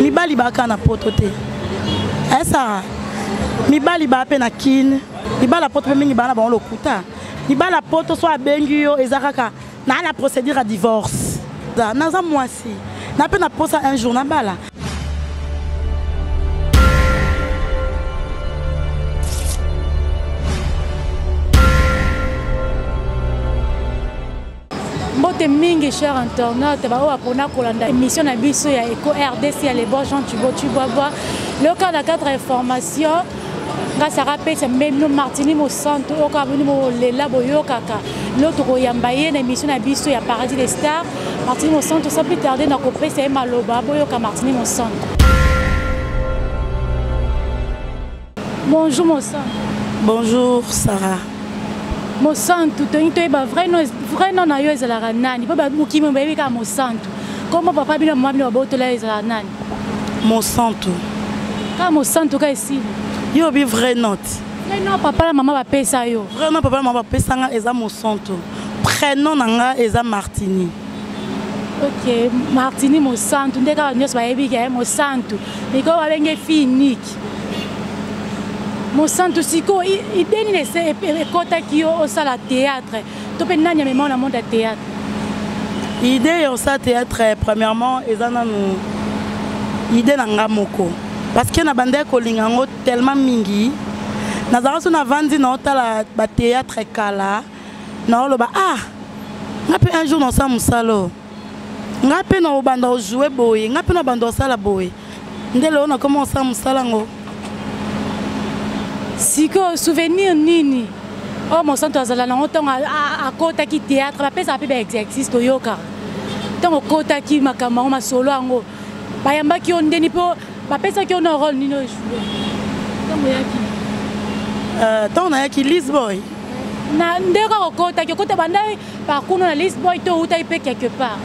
mibali baka na poto te esa mibali ba pe na kin mibala poto pe mingi bana ba lokuta mibala poto so abengi yo ezakaka na la procédure à divorce naza mwasi na pe na posa un jour na bala Mbote mingi cher internaute ba owa pona kolanda émission na biso ya Eco RDC ya les bons gens tu bois le cas de cadre information grâce à rappel c'est même nous Martini mo centre au cas venu mo lela boyo kaka l'autre koyamba ye na émission na biso ya Paradis des Stars Martini mo centre sans plus tarder na kopé c'est maloba boyo ka Martini mo centre. Bonjour mon centre. Bonjour Sarah. Mon centre, tu es vrai non na yo ezala nani papa mukimi mbebi ka mon centre comment papa bino mama bino botola ezala nani mon centre ka mon centre ka ici yo bi vrai note vrai non papa la maman ba pesa yo vrai non papa la maman ba pesa nga eza mon centre prénom nanga eza Martini. OK Martini mon centre ndeka nyos ba yebi ka mon centre iko ba benge fille unique mon centre siko ideni nese ekota ki au sala théâtre to pe nanya même na monde théâtre idée au sala théâtre premièrement ezana nous idée nanga moko parce que na bande ko lingango tellement mingi na zaraso na vandi na otala ba théâtre kala na lo ba ngape un jour dans ça musalo ngape na obanda jouer boy ngape na banda sala boy ndelo na comment ça musalango. Siko souvenir nini oh mon centre azala na otonga a kota ki théâtre ba pesa pe ba exercice to yoka tongo kota ki makama ma solo ango bayamba ki ondeni po ba pesa ki ono rôle nino jouer tongo yaki tongo yaki Lisboy na ndeka kota ki kota banda parcours na Lisboy to uta ipe quelque part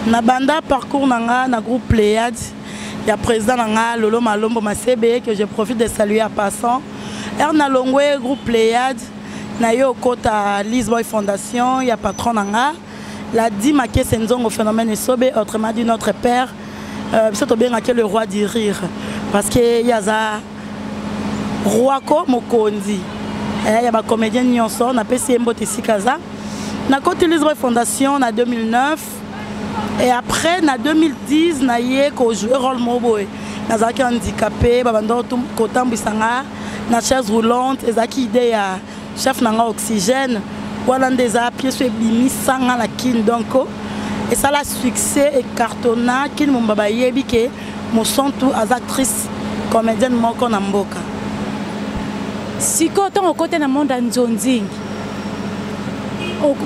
na banda parcours nanga na groupe Pléiade ya président nanga Lolo Malombo Masebe que je profite de saluer en passant. Na longwe groupe Pléiade na yo kota Lisboy Fondation ya patron nanga la dit maké senzongo phénomène sobe autrement dit notre père surtout bien que le roi du rire parce que yaza roi ko mokonzi ya ba comédien nyonso na pesi mbote sikaza na kota Lisboy Fondation na 2009 et après na 2010 na ye ko jouer rôle moboy na zaki handicapé babando kotambisanga na chaise roulante ezaki idée ya chef nanga oxygène wala ndeza pièce ebimi sanga la kin donc et ça la succès et cartonna kin mumbaba yebi ke mo sontu as actrice comédienne moko na mboka siko ton côté na monde nzonzingi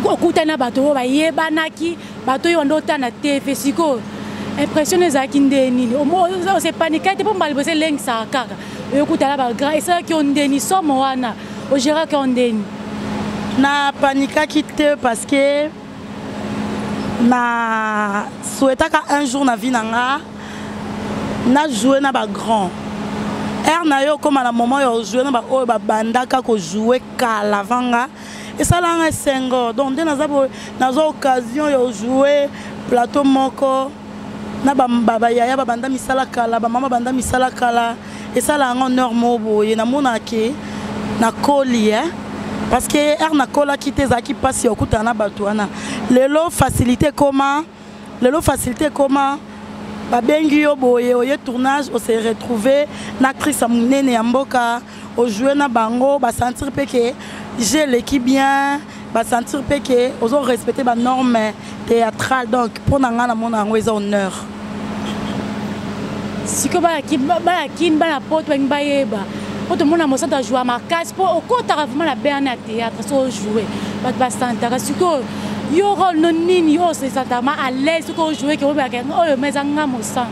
okutana bato ba yebanaki bato yo ndota na TV siko impression ezaki ndeni o se paniquer te pour mal bosser leng sa kaka yokutala ba grand et ça qui on deni somo wana o gérera qui on deni na panika kite parce que na souhaita ka un jour na vie nanga na jouer na ba grand na yo comme à la moment yo jouer na ba o ba bandaka ko jouer kala vanga et ça là sengo donc na occasion yo jouer plateau moko na baba yaya ba banda misala kala ba mama banda misala kala et ça là en honneur boye na monake na koli parce que na kola kite zaki passe okuta na batwana lelo facilité comment ba bengi yo boye oye tournage on s'est retrouvé na actrice munene ya mboka au jouer na bango ba sentir pe que j'ai l'équipe bien ba sentir pe que ozo respecter ba normes théâtrales donc pour nanga na mona ngo honneur. Si que la porte bayeba pour tout le monde a montré à jouer à ma case pour au côté vraiment la bien à théâtre so jouer pas santa si que yo rôle non nini yo c'est ça à l'aise que jouer que oh mais anga mo sang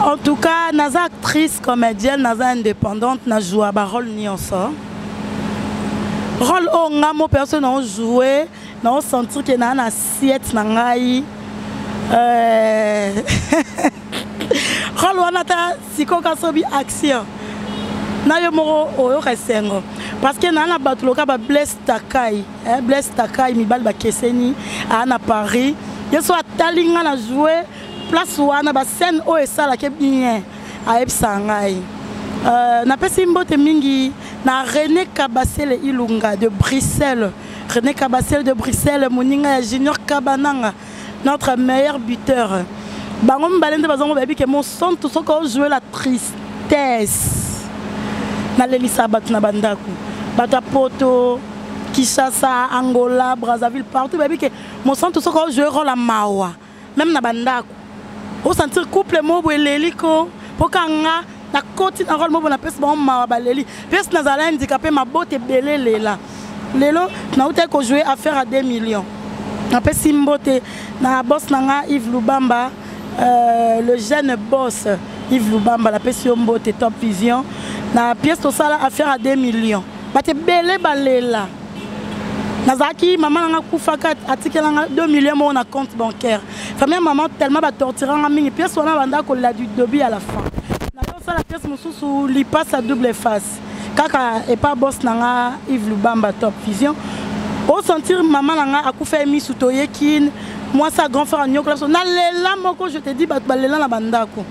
en tout cas naza actrice comédienne naza indépendante na jouer ba rôle ni en ça rôle o ngamo personne on jouer na sentir que na assiette na ngai rôle wana ta siko kasobi action na yo moro oyo resengo parce que na batloka ba Blaise Takai mi bal ba keseni à Paris yeso atalinga na jouer place wana ba scène o esala ke bien aebisa ngai napesi mbote mingi na René Kabasele Ilunga de Bruxelles. René Kabasele de Bruxelles, moninga ya Junior Kabananga, notre meilleur buteur. Bangom balende bazongo baby que mon son tout ce qu'on jouer la tristesse. Na lelisa batu na bandaku. Bata poto Kinshasa, Angola, Brazzaville, partout baby que mon son tout ce qu'on jouer rôle la mawa. Même na bandaku. Au sentir couple mo boeleliko pokang na koti na rôle mo na pesa bon mawa baleli. Pesa na zala handicapé ma bote belele là. Lelo na uté ko jouer affaire à 2 millions. Na pesa mbote na boss nanga Yves Lubamba, le jeune boss Yves Lubamba la pesa mbote Top Vision. Na pièce to sala affaire à 2 millions. Bate belé balela. Nazaki maman nanga kufaka atikela 2 millions mo na compte bancaire. Famille maman tellement ba torturer nga mingi pièce wana banda ko la du début à la fin. Na ça la pièce mususu li passe à double face. Kaka et pas boss nanga Yves Lubamba Top Vision. Au sentir maman nanga akufa mi sutoye kin moi sa grand frère nyoko na lela moko je te dis ba lela na banda ko.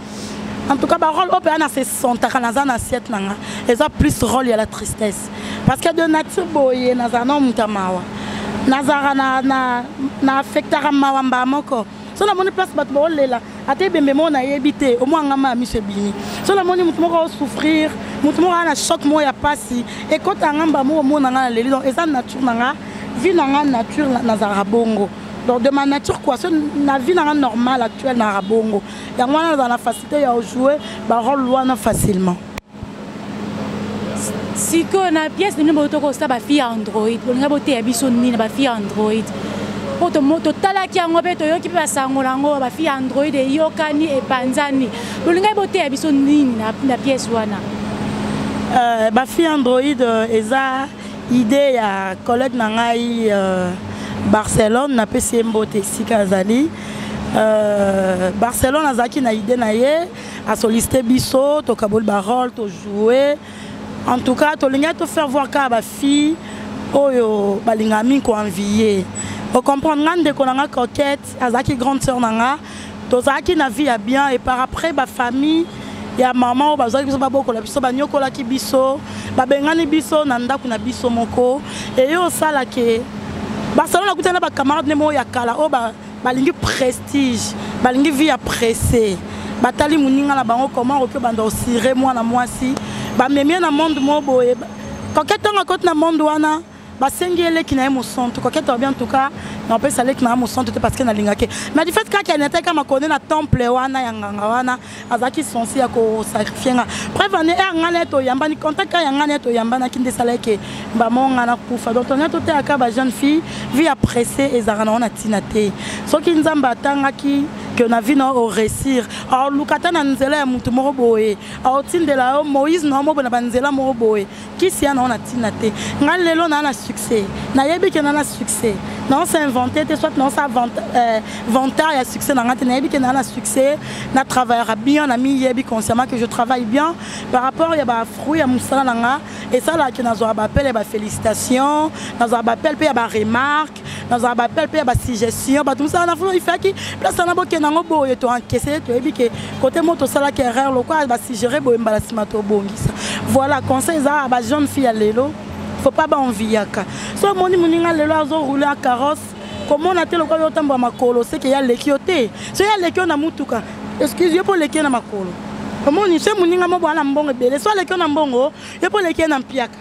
En tout cas, le rôle opéra c'est son takanazan assiette nanga. Et ça plus rôle y a la tristesse. Parce que de nature boye nazana mutamawa. Nazara na affectera mawamba moko. So la moni place bat bolela. Ate bembe mo na yebité au moins ngama monsieur Bini. So la moni mutumo ko souffrir, mutumo na choc mo ya pasi. Et quand ngamba mo nanga leli donc et ça nature nanga, vie nanga nature nazara bongo. Donc de ma nature quoi, la vie normale actuelle dans la bongo. Et moi dans la facilité à jouer, bah rôle loin facilement. Si qu'on a pièce de numéro de ça, bah fille Android, on a beauté à bisonni, bah fille Android. Auto moto talaki en obé to yoki pa sangolango, bah fille Android et yokani et panzani. On a beauté à bisonni na pièce wana. Bah fille Android, eza idée à collègue nangai. Barcelone na PC Mbote Sikazali Barcelone azaki na idée na ye a sollicité biso to kabol barol to jouer en tout cas to linga to faire voir ka ba fille oyo balinga mi ko envier o comprendre ngande ko nga coquette azaki grande sœur nanga to zaki na vie ya bien et par après ba famille ya maman ba zaki biso ba boko la biso ba nyoko la ki biso ba bengani biso na ndaku na biso moko et yo sala ke Barcelone a goûté na ba camarade nemo ya kala o ba balingi prestige balingi vie appréciée batali muninga na bango comment que bando siré moi na moi si ba memie na monde mo boye coquette nga côté na monde wana ba sengele ki na mo centre coquette bien en tout cas na peut saler ki na mo centre parce que na lingake mais du fait ka ki n'était ka makone na temple wana ya nganga wana azaki sonsi ya ko sacrifier nga prévenir ngane to yamba ni contact ya ngane to yamba na kinde saleke ba monga na kufa donc on a tout aka ba jeune fille vie appréciée et zarana on a tinate so ki nzamba tanga ki que na vie no réussir alors lukata na nzela ya mutu moko boye alors tindela Moïse no mo bona banzela moko boye ki si ana on a tinate ngal lelo na na succès na yebi ke na succès non c'est inventé soit non ça vantard ya succès na ngate na yebi ke na succès na travaillera bien na mi yebi consciemment que je travaille bien par rapport ya ba fruit ya musala nanga et ça là que na zo ba appel ba félicitations na zo ba appel pe ya ba remarque na zo ba appel pe ya ba suggestion ba tout ça na faut il fait qui place na bo ke na ngo boye to encaisser to yebi ke côté moto sala ke erreur lo quoi ba suggérer boye mbala simato bongisa voilà conseil za ba jeune fille à lelo faut pas envier so moni muninga lelo azo rouler à carrosse comment on a tel quoi yotambo makolo c'est qu'il y a les kioté so ya les na mutuka excusez pour les na makolo comment ni c'est muninga mo bwana mbongo bele so les na mbongo ye pour les na mpiaka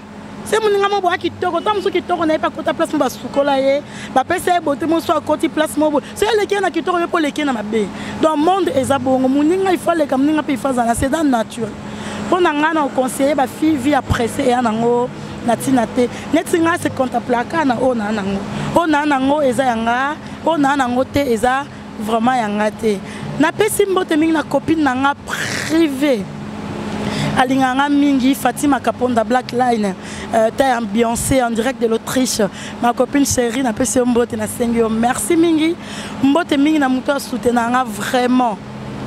c'est muninga mo bwa kitoko tam so kitoko na pas kota place mo basukola ye ba pesa e bote mo so akoti place mo so les na kitoko ye pour les na mabe dans monde ezabongo muninga il faut les kamninga pe ifazana c'est dans nature pour nangana au conseiller ba fille vie appréciée et anango natinate netinga se contemplaka na ona nango eza yanga ona nango te eza vraiment yanga te na pesi mbote mingi na copine nanga privé alinganga mingi Fatima Kaponda Black Line ta ambiancé en direct de l'Autriche ma copine chérie na pesi mbote na sengio merci mingi mbote mingi na muto soutenanga vraiment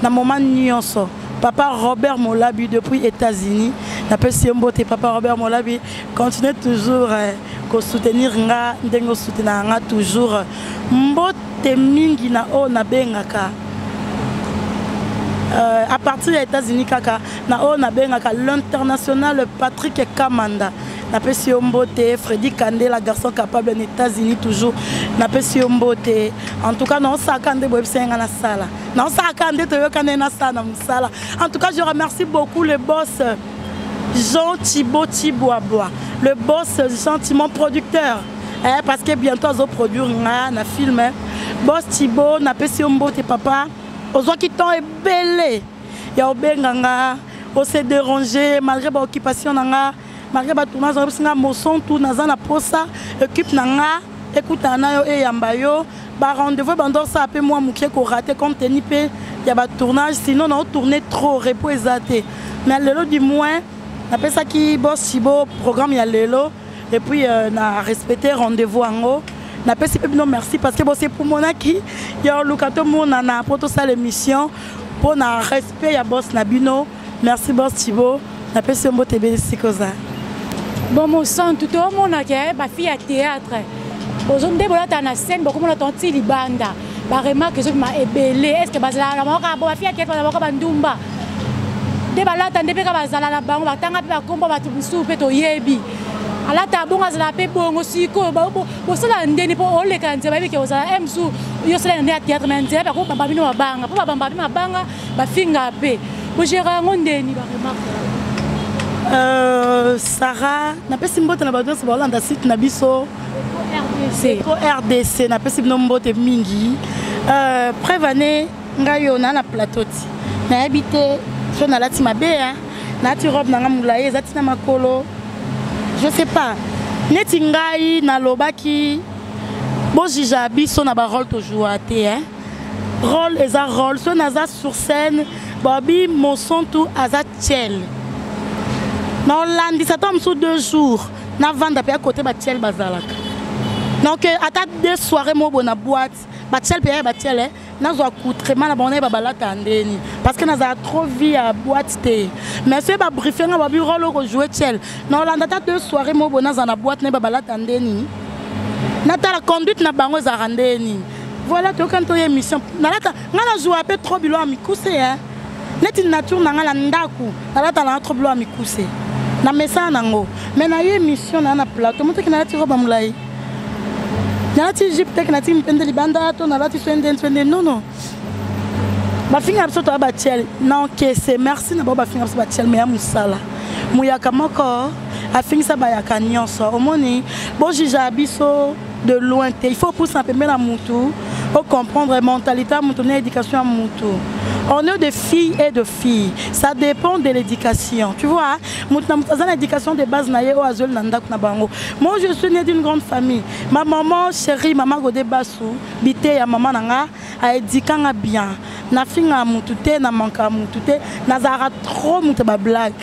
na moment nyonso Papa Robert Molabi depuis États-Unis. N'appelle si un beau Papa Robert Molabi continue toujours à soutenir nga, ndengo soutenir nga toujours. Mbote mingi na o na bengaka. à partir des États-Unis kaka na o na bengaka l'international Patrick Kamanda na pesi Mbote Freddy Kandé la garçon capable aux États-Unis toujours na pesi Mbote en tout cas non ça Kandé boebsenga na sala non ça Kandé to yokane na sala na musala en tout cas je remercie beaucoup le boss Jean Thibaut Thiboabois le boss Jean mon producteur parce que bientôt ils vont produire un film boss Thibaut na pesi Mbote papa aux qui t'ont ébellé il y a obenganga on s'est dérangé malgré l'occupation nanga malgré le tournage on a moson tout naza na posa équipe nanga écoute na yo e yamba yo ba rendez-vous bandor ça peu moi mukie ko raté comme teni pe il y a ba tournage sinon on tourner trop repos exaté mais lelo du moins après ça qui boss Thibaut programme il y a lelo et puis na respecter rendez-vous en haut na pesi pe non merci parce que bon c'est pour mon qui il y a lukato mon na pour tout ça l'émission pour na respect ya boss Nabino merci boss Thibaut na pesi mbo tebe sikoza bon mon sang tout le monde a ba fille à théâtre aujourd'hui bon là na scène beaucoup mon tonti libanda ba remarque que je m'a ébellé est-ce que bazala na moka ba fille à théâtre na moka bandumba de ba là tande pe ka bazala na bango ba tanga pe ba kombo ba tubusu pe to yebi ala ta bonga za pe bongo siko ba bo sala ndeni po ole kanze ba bike oza emsu yo sala ndeni théâtre menze ba ko ba bino mabanga po ba bambabi mabanga ba finga pe bo gera ngondeni ba remarque Sarah na pesi mbote na bato se balanda site na biso RDC na pesi mbote mingi prévané ngayo na plateau ti na habité so na lati mabe hein na ti robe na ngamulaye zati na makolo je sais pas neti ngai na lobaki bo jija biso na ba rôle toujours até hein rôle eza rôle so naza sur scène babi mon son tout azat tchel non lundi ça tombe sous 2 jours na vendre à côté batiel bazalaka donc à 2 soirées mo bona boîte batiel paye batiel na zo accoutrement na bonne babala tandeni parce que na za trop vie à boîte té mais c'est ba briefer na ba bureau le jouer tiel non lundi à 2 soirées mo bona za na boîte na babala tandeni na ta la conduite na bango za randeni voilà to quand to émission na lata ngana jouer un peu trop bilo à mikuse hein neti nature na ngala ndaku na lata na trop bilo à mikuse na mesa nango mais na émission na plateau moto ki na ti roba mulai na ti Egypte ki na ti mpende libanda to na lati swende non ba finga biso to ba tiel non que c'est merci na ba finga biso ba tiel mais ya musala muyaka moko a finga sa ba ya kanyonso omoni bo jija biso de loin il faut pousser un peu la mutu pour comprendre la mentalité mutu na éducation à mutu. On est des filles et de filles. Ça dépend de l'éducation. Tu vois, l'éducation de base, moi, je suis née d'une grande famille. Ma maman chérie, maman Godé Bassou, bité ya maman nanga, a éduqué bien. Na finga mutute, na manka mutute, na zara trop mute ba blague.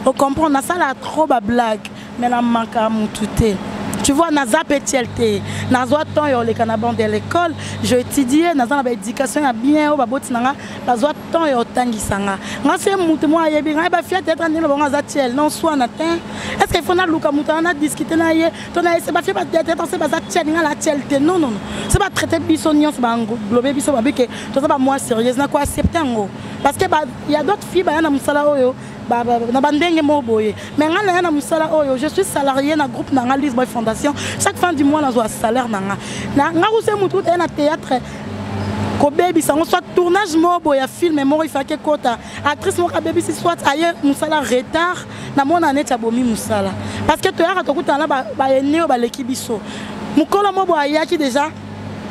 On comprend, na sala trop ba blague, mais na manka mutute. Tu vois, naza petielté, naza temps yo le canaban de l'école, je étudiais, naza na éducation bien au baboti nanga, naza temps yo tangisanga. Nga c'est mutu moi yebi, nga ba fiat être andina bonga za tiel, non soit natin. Est-ce qu'il faut na luka mutu na discuter na ye, to na c'est ba fiat être c'est ba za tiel nga la tielté. Non non non. C'est pas traiter bisonion, c'est ba englober biso ba bike, to ça ba moi sérieuse na quoi accepter ngo. Parce que bah il y a d'autres filles ba na musala oyo. Mais je suis salarié dans le groupe Lisboy Fondation. Chaque fin du mois, j'ai un salaire. Je suis un théâtre. Soit tournage, il film, il faut que actrice, soit ailleurs, musala retard. Parce que tu as l'équipe. Déjà,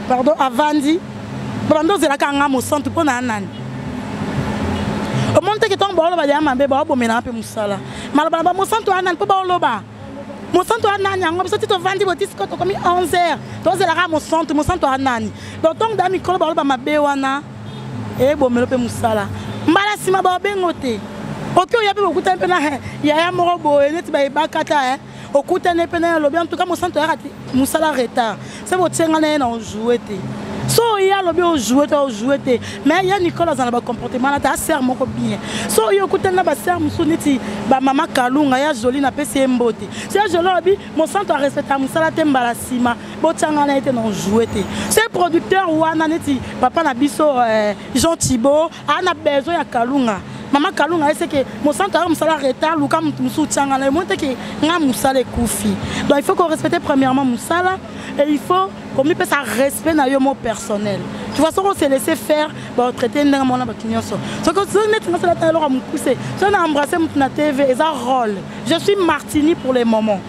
pardon, avant dit, au monde qui tombe au bas mambe ba bo mena pe musala malaba ba mosanto anan pe ba loba mosanto anan yango biso tito vandi botisco to komi 11h to zela ka mosanto anan donc donc dami kolo ba mabe wana e bo melo pe musala mbala sima ba bengote oki o yabe okuta pe na ya moro bo eneti ba ibakata okuta ne pe na lobi en tout cas mosanto ya musala retard c'est bo tsenga na jouer te So il y a le bien jouer mais il y a Nicolas dans le comportement là ta sœur moko bien. So il y a côté na ba sœur musoniti ba mama Kalunga ya joli na pesi mbote. C'est joli mon centre respecte musala tembala sima botanga na été non jouer te. C'est producteur wana neti papa na biso Jean Thibault a besoin ya Kalunga. Maman Kalunga c'est que mon centre musala retard luka musu tanga na monte que nga musala kufi. Donc il faut qu'on respecte premièrement musala et il faut qu'on puisse ça respect na yo mon personnel. Tu vois ça on s'est laissé faire bon traiter ndanga mona bakinyo so. So que ça net na la alors me pousser. So na embrasser na TV et ça rôle. Je suis Martini pour les moments.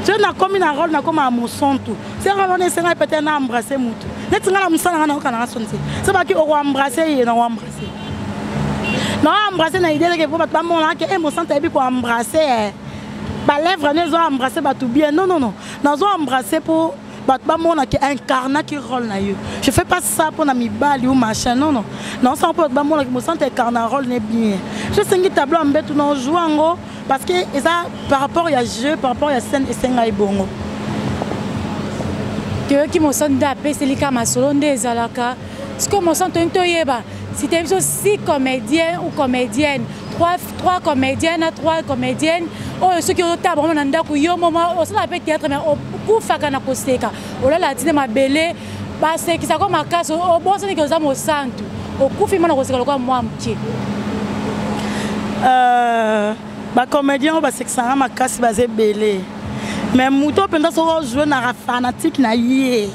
Je na comme un rôle na comme à mon centre. C'est rôle on essaie peut-être na embrasser mutu. Net nga la musala na kana sonse. C'est pas que on embrasser et na embrasser. Non, embrasser na idée que vous pas mon là que mon centre ko embrasser. Ba lèvres ne zo embrasser ba tout bien. Non. Nous zo embrasser pour ba mon là qui incarne qui rôle na yo. Je fais pas ça pour na mi bali ou machin. Non. Non, ça pour ba mon là qui mon centre incarne rôle n'est bien. Je sais que tableau en bête non jouango parce que ça par rapport à jeu, par rapport à scène et senga ibongo. Que qui mon centre d'apé c'est lika masolo ndezalaka. Ce que mon centre ntoyeba si tu as 6 comédiens ou comédiennes, 3 comédiennes, 3 comédiennes, ceux qui ont été vraiment dans le moment, on s'appelle théâtre, mais on peut faire un acostéka. On a la tine ma belle, c'est qui ça comme ma casse, au bon sens que nous avons au centre. Au coup, finalement, on s'est quoi moi petit. Bah comédien, bah c'est que ça ma casse basé belle. Mais mouton pendant ce rôle jouer na fanatique na yé.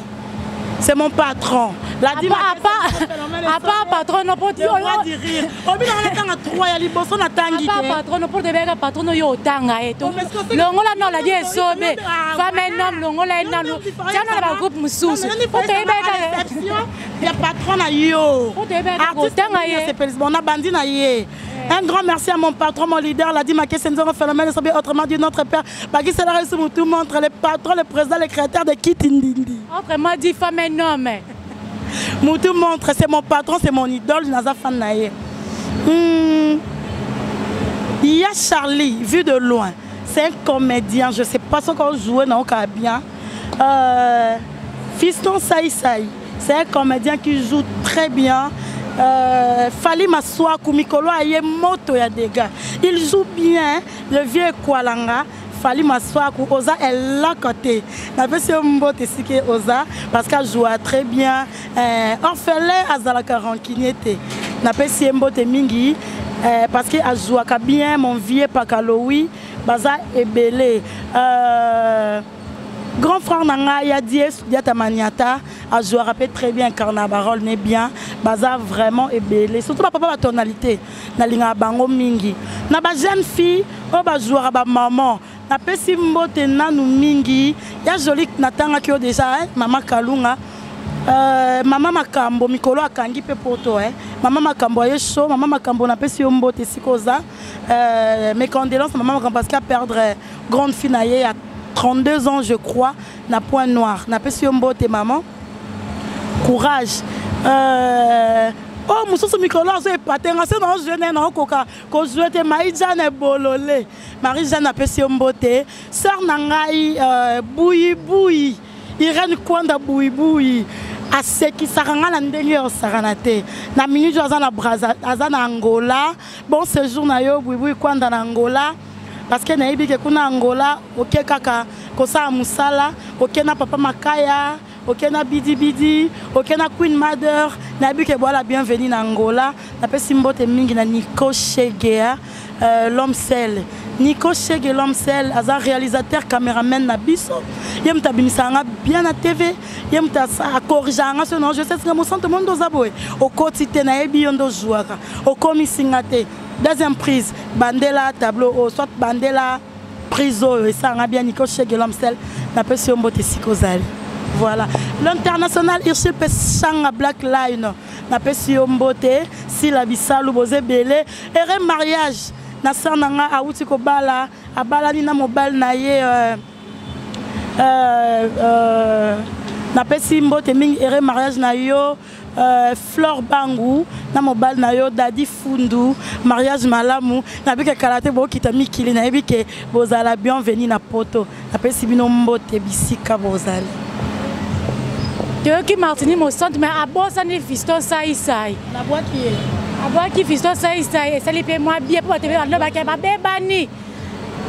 C'est mon patron. La dit à part patron non pour dire rire. On vient on attend à 3 ya liboso na tangi. À part patron non pour de bega patron yo tanga eto. Longola non la die sobe. Femme nom longola non. Tiens na groupe mususu. Pour te bega ya patron na yo. Artiste tanga ye. C'est bon na bandi na ye. Un grand merci à mon patron, mon leader, la dit Maké Senzoro Phénomène, autrement dit notre père. Bagui c'est la raison où tout montre les patrons, les présidents, les créateurs de Kitindindi. Autrement dit femme et homme. Moutou montre, c'est mon patron, c'est mon idole, Naza Fanaye. Il y a Charlie, vu de loin. C'est un comédien, je ne sais pas ce qu'on joue dans le bien. Fiston Saï Saï, c'est un comédien qui joue très bien. Fali Maswa Kumikolo aye moto ya dégâts. Il joue bien, le vieux Kualanga. Fali Maswa Oza est là côté. Na pesi mbote sike Oza parce qu'elle joue très bien. Orphelin azalaka rancuniete. Na pesi mbote mingi parce qu'elle joue bien mon vieux Pakaloui. Baza ebele. Grand frère Nanga Yadies Diata Maniata a joué très bien Carnabarol n'est bien baza vraiment ébélé surtout papa la tonalité na linga bango mingi na ba jeune fille o ba jouer ba maman na pesi mbote nanu mingi ya joli natanga ki déjà maman Kalunga maman Makambo mikolo akangi pe poto maman Makambo ye chaud maman Makambo na pesi mbote sikoza mes condoléances maman Makambo parce qu'elle perdre grande fille na ye 32 ans je crois, na point noir. Na pesi mbote maman. Courage. Oh, mususu mikolo azo epatenga se na jeune na okoka ko jouete Marie-Jeanne bololé. Marie-Jeanne na pesi mbote. Sœur na ngai Bouyi. Irène Kwanda Bouyi. Aseki saranga na ndenge o saranate. Na minute azana Braza, azana Angola. Bon séjour na yo Bouyi Kwanda na Angola. Parce que naïbi que kuna Angola, ok kaka, kosa musala, ok na papa Makaya, ok na Bidi, ok na Queen Mother, naïbi que voilà bienvenue na Angola, na pe simbote mingi na Nico Chegea, l'homme sel. Nico Chege l'homme sel, azar réalisateur, caméraman na biso. Yem tabimisanga bien na TV, yem ta corrigeanga ce non, je sais que mon centre monde dozaboé. Au quotidien naïbi yondo jouaka, au commisingate. Deuxième prise, Bandela, tableau, soit Bandela, prise, et ça a bien Nico Chege l'Amstel, n'a pas si on botte Sikozali. Voilà. L'international, Irchil Peshanga Black Line, n'a pas si on botte, si la Bissau, Bosé Belé, et mariage, n'a pas nanga a Outiko Bala, a Balanina Mobile Naye, n'a pas si on botte, et mariage Nayo. Flore Bangou, na mobile na yo Dadi Fundu, mariage malamu, na bike kalate bo kita mikili na bike bozala bienvenue na poto, na pesi bino mbote bisika bozali. toyoki Martini mo centre mais abosani fiston sai la boîte qui est abaki fiston sai esali pe moi bien po tebe ando ba ke ba bebani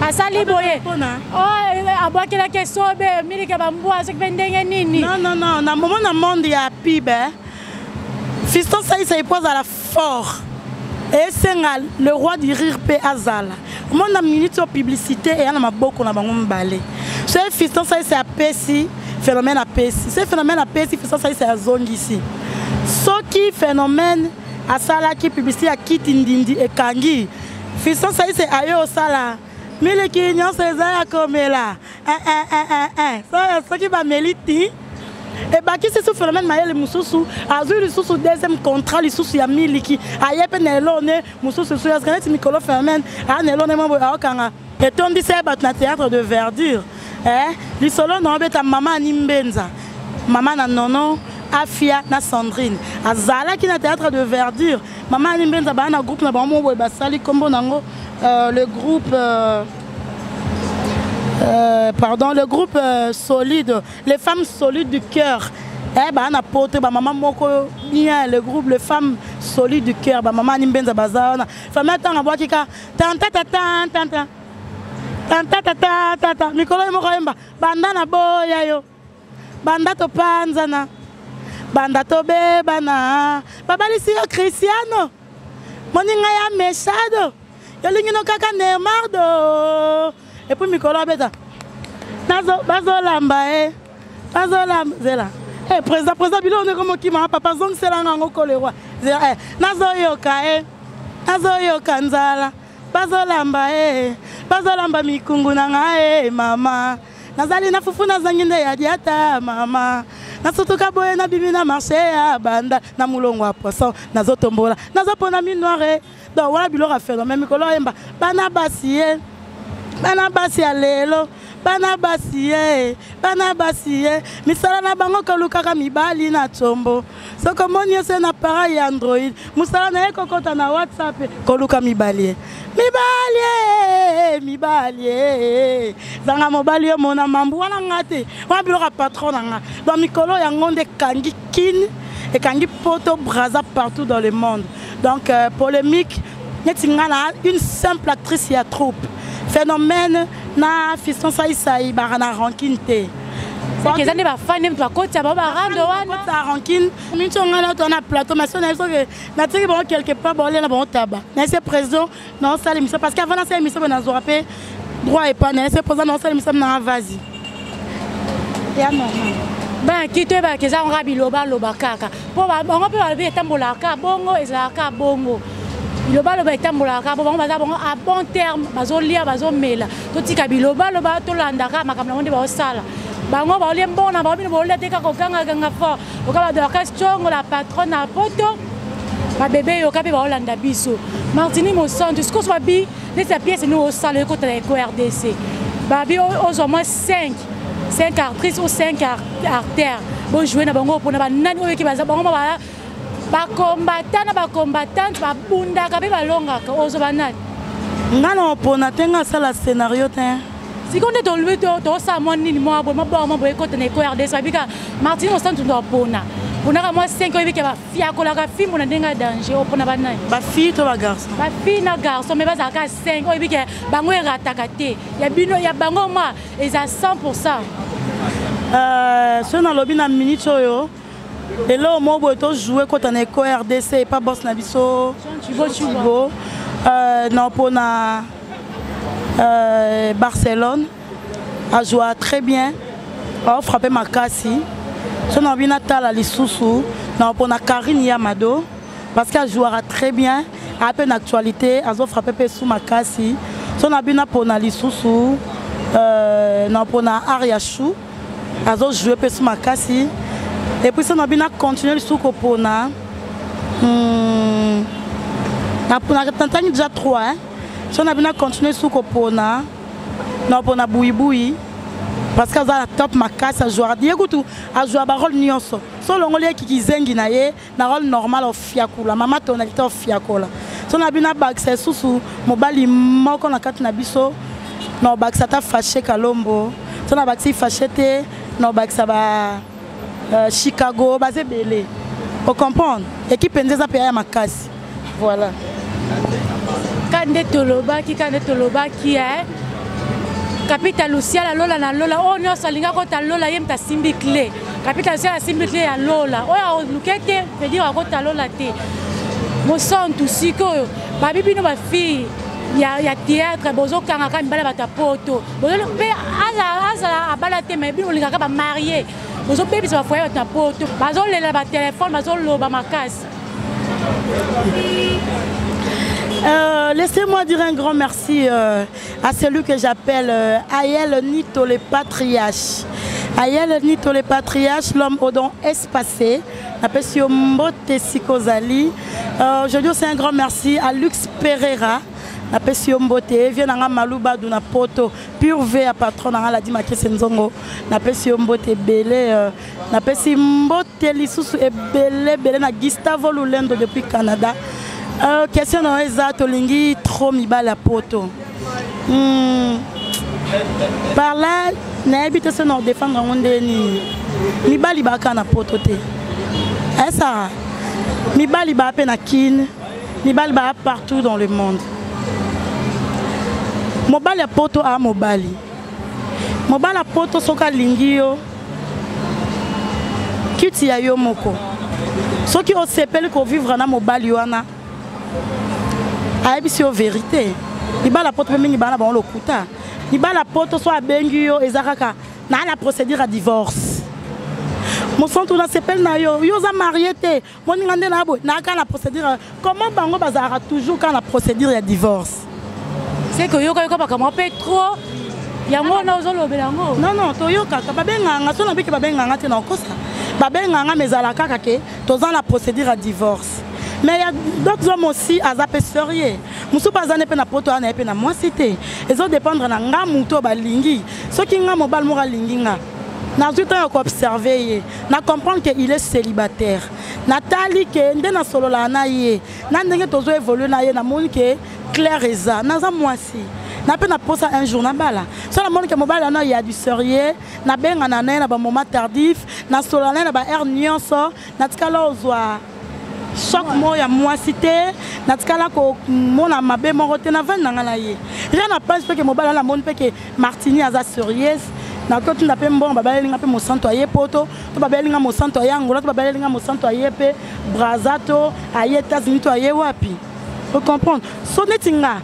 asali boye oh abaki la ke sobe milike ba mbwa se ndenge nini non na moment na monde ya pibe fiston sai pose à la fort et c'est le roi du rire pe azala mon na minute de publicité et na maboko na bango mbale ce fiston sai c'est apesi phénomène apesi ce phénomène apesi fiston sai c'est azongi ici ce qui phénomène asala qui publicité a kitindindi et kangi fiston sai c'est ayo sala mille qui nyon c'est ya komela ça qui va meliti et bah qui c'est ce phénomène maïle mususu azul le sous deuxième contrat le sous ya miliki ayepe nelone mususu sur ce micro phénomène a nelone mambo akanga et on dit c'est bat na théâtre de verdure li solo no beta maman nimbenza maman na nono afia na Sandrine azala qui na théâtre de verdure maman nimbenza ba na groupe na ba mo ba sali kombo nango le groupe pardon, le groupe solide, les femmes solides du cœur. On a porté maman moko bien le groupe les femmes solides du cœur. Maman nimbenza bazana. Femme tant aboa kika tanta tanta tanta mikolo moko yemba banda na boya yo. Banda to panzana. Banda to bebana. Babali si Cristiano. Moninga ya meshado. Yo lingino kaka Neymar. Et puis Nicolas Beta. Bazolamba zela. Président bilo on est comme qui m'a papa zong c'est là ngo kolewa. Nazoyoka nzala. Bazolamba mikungu nanga mama. Nazali na fufu na zanginde ya diata mama. Nasutuka boye na bibi na marché ya banda na mulongo wa poisson nazotombola. Nazopona minoire. Donc voilà bilo a fait même Nicolas Emba. Bana basiye. Bana basi ya lelo, bana basi misala na bango kolukaka mibali na chombo. Soko moni ose na pareil Android, musala na ekokota na WhatsApp koluka mibali. Mibali. Zanga mobali yo mona mambu wana ngate. Wa biloko patron nga. Dans mikolo ya ngonde kangi kin et kangi poto braza partout dans le monde. Donc polémique, une simple actrice y a troupe. Phénomène na fiston sai barana rancune te. C'est que ça n'est pas fan même toi côté ça va rando wana ça rancune. Mincho ngala to na plateau mais ça na tiki bon quelque part bon là bon tabac. Mais c'est président non ça l'émission parce qu'avant ça l'émission on a rappelé droit et pas c'est président non ça l'émission na vas-y. Ya non. Ben qui te ba que ça on rabi loba kaka. Pour on peut aller tambola ka bongo ezaka bongo. Biloba loba etambolaka bongo baza bongo à bon terme bazolia bazomela totika biloba loba tolandaka makambo na monde baosala bango baolie mbona babino bolia teka kokanga ganga fort okaba de la question la patronne à poto ba bébé yo kape baolanda biso Martini mo centre ce qu'on soit bi les pièces nous au salle côté de RDC babi au moins 5 actrices ou 5 artères bon jouer na bango pour na banani oyo ki baza bango ba combattante babunda kabe balongaka ozobanani ngana opona tenga sala scénario te sikonde to lui to sa moni ni moi boye côté na RDC babika Martini au centre ndo opona onaka moi 5 oyo bika ba fia kola ka film na ndenga danger opona banani ba fille to ba garçon ba fille na garçon mais bazaka 5 oyo bika bango erataka te ya bino ya bango moi eza 100%. Ce na lobi na minute oyo. Et là, moi, je joue quand on est RDC, pas boss nabiso. Chibo. Non, pour Barcelone, a joué très bien. A frappé ma cassi. Je n'ai pas Natala Lissousou. Non, pour Karine Yamado, parce qu'elle jouera très bien. A peu d'actualité, a frappé sous ma cassi. Je n'ai pas pour Lissousou. Non, pour Ariachou, a joué sous ma cassi. Et puis, on a bien continué sur Kopona. On a déjà 3. On a bien continué sur Kopona. On a Boui. Parce que la top Makas a joué. Diego a joué à rôle Nyonso. So l'ongolais qui zengi na ye, na rôle normal au fiakoula. Maman tonalité au fiakoula. On a bien baxé sous mobali moko na kat na biso. No baxata fâché Kalombo. On a baxé fâché te. No baxaba Chicago, basé belé. Vous comprenez? Équipe Ndeza Péa Makasi. Voilà. Kande Toloba qui est Capital Lucia la Lola na Lola. Oh non, ça linga kota Lola yem ta simbi clé. Capital Lucia la simbi clé à Lola. Oh lukete veut dire kota Lola te. Mo son tout siko. Ba bibi no ba fille. Il y a théâtre, bozo kanga ka mbala bata poto. Bozo pe aza abala te mais bino linga ka ba marié. Bozo pe bisa foyer bata poto. Bazo lela ba téléphone, bazo loba makasi. Laissez-moi dire un grand merci à celui que j'appelle Ayel Nito le patriarche. Ayel Nito le patriarche, l'homme au don espacé. Appelle Mbote Sikozali. Aujourd'hui, c'est un grand merci à Lux Pereira. Napesi Mbote, vient dans Malouba duna poto, pur V à patron dans la Dima Kesenzongo. Napesi Mbote belé, napesi Mbote lisusu e belé na Gustavo Lulendo depuis Canada. Question dans Eza Tolingi trop mibala poto. Par là, n'habite ce nom défendre on ni mibali baka na poto te. Ça, mibali ba na kin, mibali ba partout dans le monde. Mobali a poto a mobali. Mobali a poto soka lingio. Kiti ya yo moko. Soki o sepeli ko vivre na mobali wana. Ayebi si o vérité. Ni ba la poto pe mingi bana ba on lokuta. Ni ba la poto so abengi yo ezakaka na la procédure à divorce. Mon sang tout na sepel na yo yo za marié te. Moni ngande na bo na ka la procédure comment bango bazara toujours quand la procédure à divorce. C'est que yoka yoka bakama pe trop yango na ozolo belango. Non to yoka ka babenganga so na biki babenganga te na kosa. Babenganga mezala kaka ke tozan la procédure à divorce. Mais il y a d'autres hommes aussi à zaper sérieux. Musu bazane pe na poto ana pe na moi cité. Ils ont dépendre na nga muto balingi. Ce qui nga mobile mora linginga. Na tout temps ko observer na comprendre que il est célibataire. Nathalie ke ndena solo la na ye. Na ndenge tozo évoluer na ye na moni ke Claire Eza, naza mwasi. Na pe na posa un jour na bala. So la monde que mobile na ya du sérieux, na benga na na ba moment tardif, na solana na ba air nyonso, na tikala ozwa choc mo ya mwasi te, na tikala ko mona mabe moko te na vanda ngala ye. Rien na pense que mobile na monde pe que Martini aza sérieuse. Na ko tunda pe mbongo babale linga pe mo santo aye poto, to babale linga mo santo aye Angola, to babale linga mo santo aye pe Brazato, aye États-Unis to aye wapi. Vous comprenez? Sonetinga.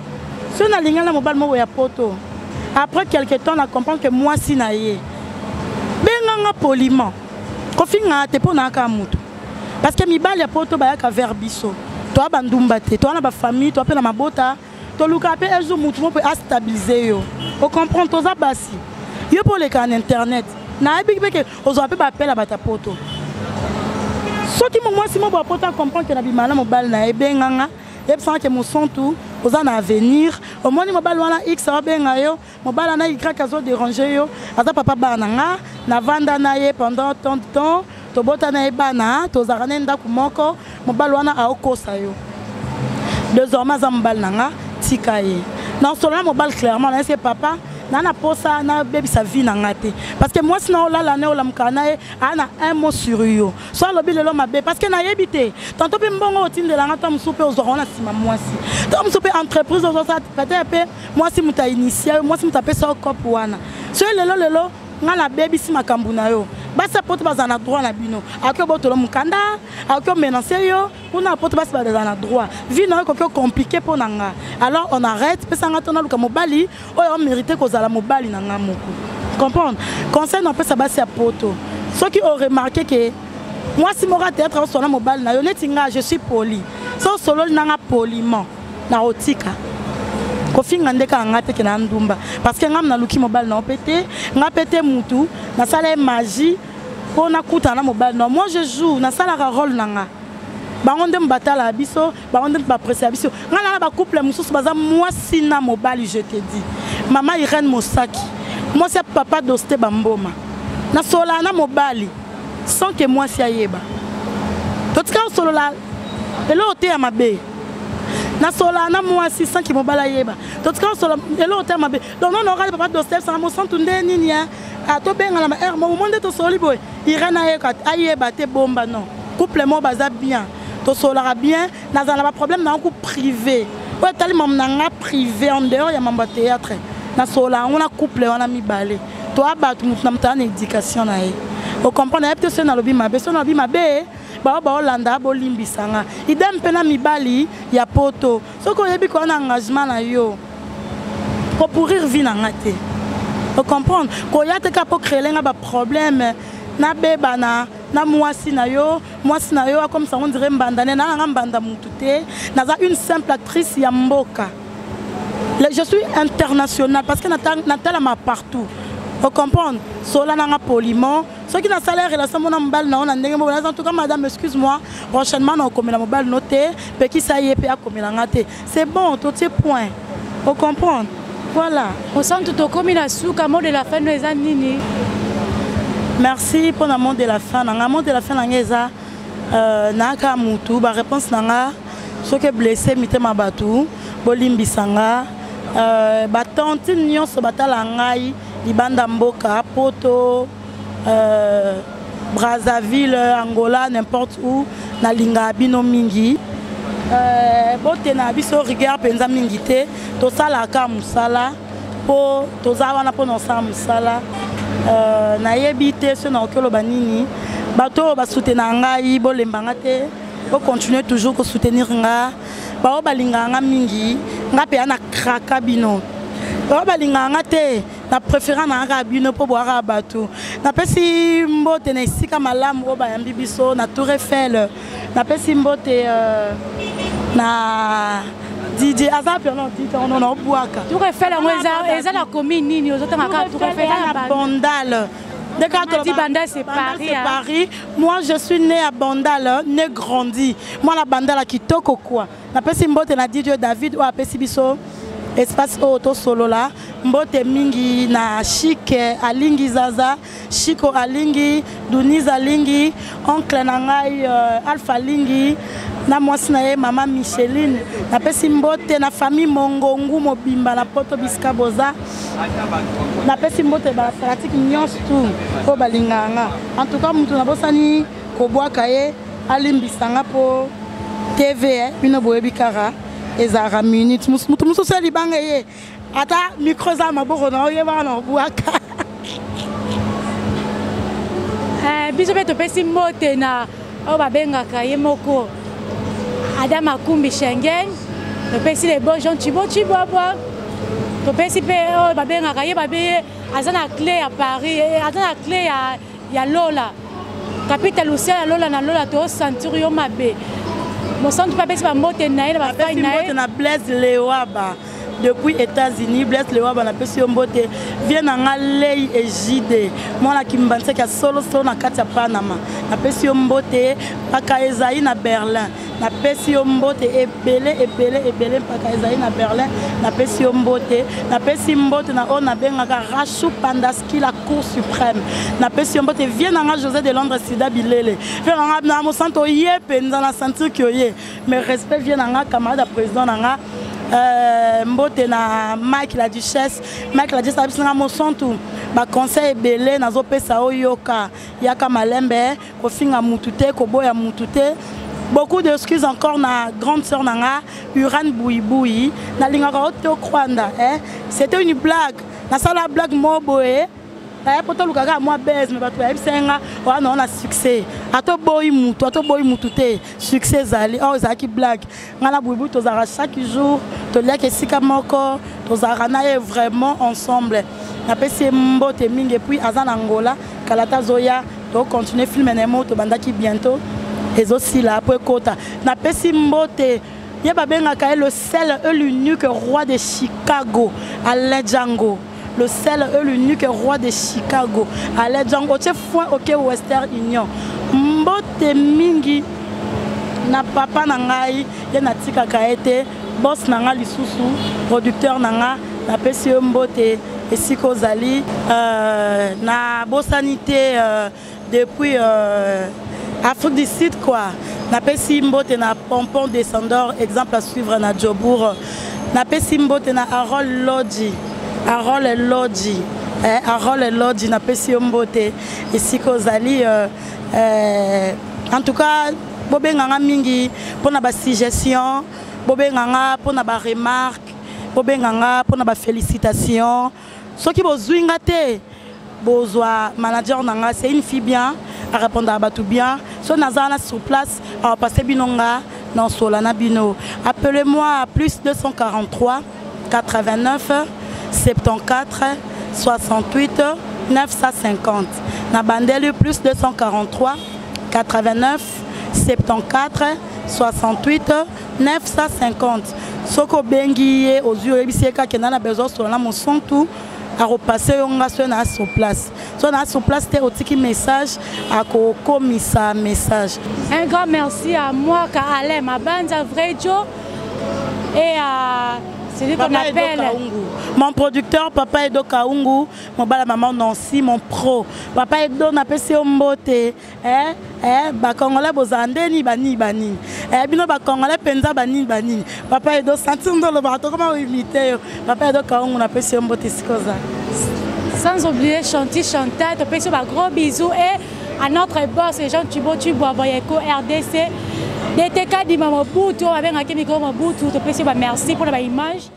Si on a l'ingénieur na mobile mo ya poto. Après quelques temps, on comprend que moi si na ye. Benganga poliment. Kofinga te pona ka mutu. Parce que mi bal ya poto ba ya ka verbiso. Toi bandumba te, toi na ba famille, toi pe na mabota, to luka pe ezo mutu mo pe stabiliser yo. Vous comprenez toza basi. Yo pour les can internet. Na ebi ke ozo pe ba appel ba ta poto. So ki moi si mo ba poto comprendre que na bimala mobile na e benganga. Et puis que mon son tout aux en avenir au moins mobile wana x a ben yo mobile na y kazo déranger yo ata papa bananga na vanda na ye pendant tant de temps to bota na e bana to zarane ndaku moko mobile wana a okosa yo désormais za mobile nanga tikaye non seulement mobile clairement na c'est papa na posa na baby sa vie na ngate parce que moi sinon là l'année au lamkana ana un mot sur yo soit lobi le ma parce que na yebité tantôt pe mbongo otinde la ngata msupe ozorona sima moi si to msupe entreprise ozosa peut-être moi si muta initié moi si muta pesa cop wana so lelo nga la baby si makambu na yo basa poto bazana droit na bino akyo botolo mukanda akyo menacer yo una poto basa bazana droit vie na ko compliqué pour nanga alors on arrête pesa ngata na luka mobali oyo mérité ko zala mobali na nga moko comprendre conseil na pesa basa poto ceux qui ont remarqué que moi si mora théâtre sur la mobile na yo netinga je suis poli so solo nanga poliment na otika kofinga ndeka ngate ke na ndumba parce que ngam na luki mobile na opété nga pété mutu na sala magie pour na kuta na mobile non moi je joue na sala rôle nanga bango ndem batala biso bango ndem ba presser biso nga na ba couple mususu baza moi si na mobile je te dis maman Irène Mosaki moi c'est papa d'Osté Bamboma na sola na mobile sans que moi si ayeba totika solo la elo te ya mabe na sola na moi 600 qui mobala yeba to tika sola elo hotel mabe donc non aura papa d'hostel ça mo santu nde nini ya a to benga la er mo monde to soli boy irana yeka ayeba te bomba non couple mo baza bien to sola bien na za la problème na couple privé o tali mam na privé en dehors ya mamba théâtre na sola on a couple on a mi balé to abatu mutu na mtana éducation na ye o comprendre peut être na lobi mabe so na lobi mabe ba Olanda bo limbisanga idem pena mibali ya poto soko yebi ko na engagement na yo ko pourrir vie na ngate o comprendre ko ya te ka po créer nga ba problème na beba na mwasi na yo comme ça on dirait mbandane na nga mbanda mutute na za une simple actrice ya mboka je suis internationale parce que natala ma partout o comprendre sola na nga poliment ceux qui n'ont salaire relation mon mobile na on en tout cas madame excuse-moi prochainement on comme la mobile noté pe qui ça y est pe a comme la ngate c'est bon tout ces points on comprendre voilà au centre to comme la souka mot de la fin les anini merci pour le mot de la fin na mot de la fin na ngeza na ka mutu ba réponse na nga ceux qui blessé mité mabatu bolimbisanga ba tante nyonso batala ngai libanda mboka poto Brazzaville, Angola, n'importe où, na linga bino mingi. Bote na biso rigueur penza mingite, to sala ka musala, po to zawana po no sa musala. Na yebite so na okelo banini, bato ba soutenir ngai bo lembanga te, bo continuer toujours ko soutenir nga, ba o balinga nga mingi, nga pe ana kraka bino. Ba o balinga nga te. Na préférant na rabino pour boire à bateau. Na pesi mbote na isika malamu oba ya mbibiso na Tour Eiffel. Na pesi mbote na DJ Azap non dit on en boaka. Tour Eiffel eza la commune nini ozotanga ka Tour Eiffel à Bandal. Bandal c'est Paris. Moi je suis né à Bandal, né grandi. Moi la Bandal qui toko quoi. Na pesi mbote na DJ David ou a pesi biso espace auto solo là. Mbote mingi na Chic alingi Zaza, Chico alingi, Duniz alingi, oncle na ngai Alpha lingi, na mwasi na ye mama Micheline, na pesi mbote na famille Mongongu mobimba na poto biska boza, na pesi mbote ba pratique nyonso tout ko balinganga. En tout cas mutu na bosani ko bwaka ye alimbisanga po TV une boyebi kara ezara minute mutu sali banga ye. Ata micro za maboko na oyeba na buaka biso beto pesi mote na o babengaka ye moko Adam Akumbi Schengen to pesi les bons gens Thibaut Chibwabwa to pesi pe o babengaka ye babe azana clé à Paris azana clé ya Lola capitale Lucia Lola na Lola to centurio mabe mo centre pa pesi ba mote na ye ba fai na Blaise Lewaba depuis États-Unis, Blaise Lewaba na pesi mbote vient na lei ejide mwana kimbanse ka solo na kati ya Panama na pesi mbote paka ezai na Berlin na pesi mbote ebele paka ezai na Berlin na pesi mbote na ona bengaka Rachou Pandaski la Cour suprême na pesi mbote vient na José de Londres Sida Bilele vient na mo santo ye penza na sentir que ye mais respect vient na camarade président na mbote na Mike la Duchesse abisanga mosantu ba conseil ebele nazo pesa oyoka yaka malembe ko finga mutute ko boya mutute. Beaucoup d'excuses encore na grande sœur nanga Uran Bouiboui na lingaka oto Kwanda c'était une blague na sala blague moboé poto lukaka moi baise mais bato yabisenga wana on a succès ato boy mutu te succès zali zaki blague ngana Bouiboui tozara chaque jour to liaka esika moko tozara na ye vraiment ensemble na pesi mbote mingi puis azana Angola kalata zoya to continuer filmer na moto bandaki bientôt ezosi la après kota na pesi mbote ye babengaka le seul l'unique roi de Chicago Alain Django. Le seul l'unique roi de Chicago. Alain Django, tu fois OK Western Union. Mbote mingi na papa nangai ye natika kaete boss nanga lisusu producteur nanga na pesi mbote esiko zali na bosanité depuis Afrique du Sud quoi. napesi mbote na Pompon Descendor, exemple à suivre na Djobour. Napesi mbote na Harold Lodji. Harold Lodji napesi mbote ici kozali en tout cas bobenganga mingi pona ba suggestion, bobenganga pona ba remarque, bobenganga pona ba félicitations. Soki bozwinga te bozwa manager nanga, c'est une fille bien à répondre à batou bien. So nazana sur place à passer binonga dans Solana Bino. Appelez-moi à plus 243 89 74 68 950. Na bandeli plus 243 89 74 68 950. Soko bengi aux yeux ebiseka kenana besoin Solana mon son tout à repasser on sur place. So na sur place te otiki message à komisa message. Un grand merci à moi Alain Mabanza vrai Joe et à celui qu'on appelle mon producteur Papa Edo Kaungu, mon bala maman Nancy, mon pro. Papa Edo n'a pas si mbote ba Congolais bozandeni bani. Bino ba Congolais penza bani. Papa Edo santindo le bateau comment imiter. Papa Edo Kaungu n'a pas si mbote sikoza. Sans oublier Chanty Chantal, te fais un gros bisou et à notre boss Jean Thibaut Boyeko RDC. DTK di Mamobutu avec un micro Mamobutu, te fais merci pour l'image.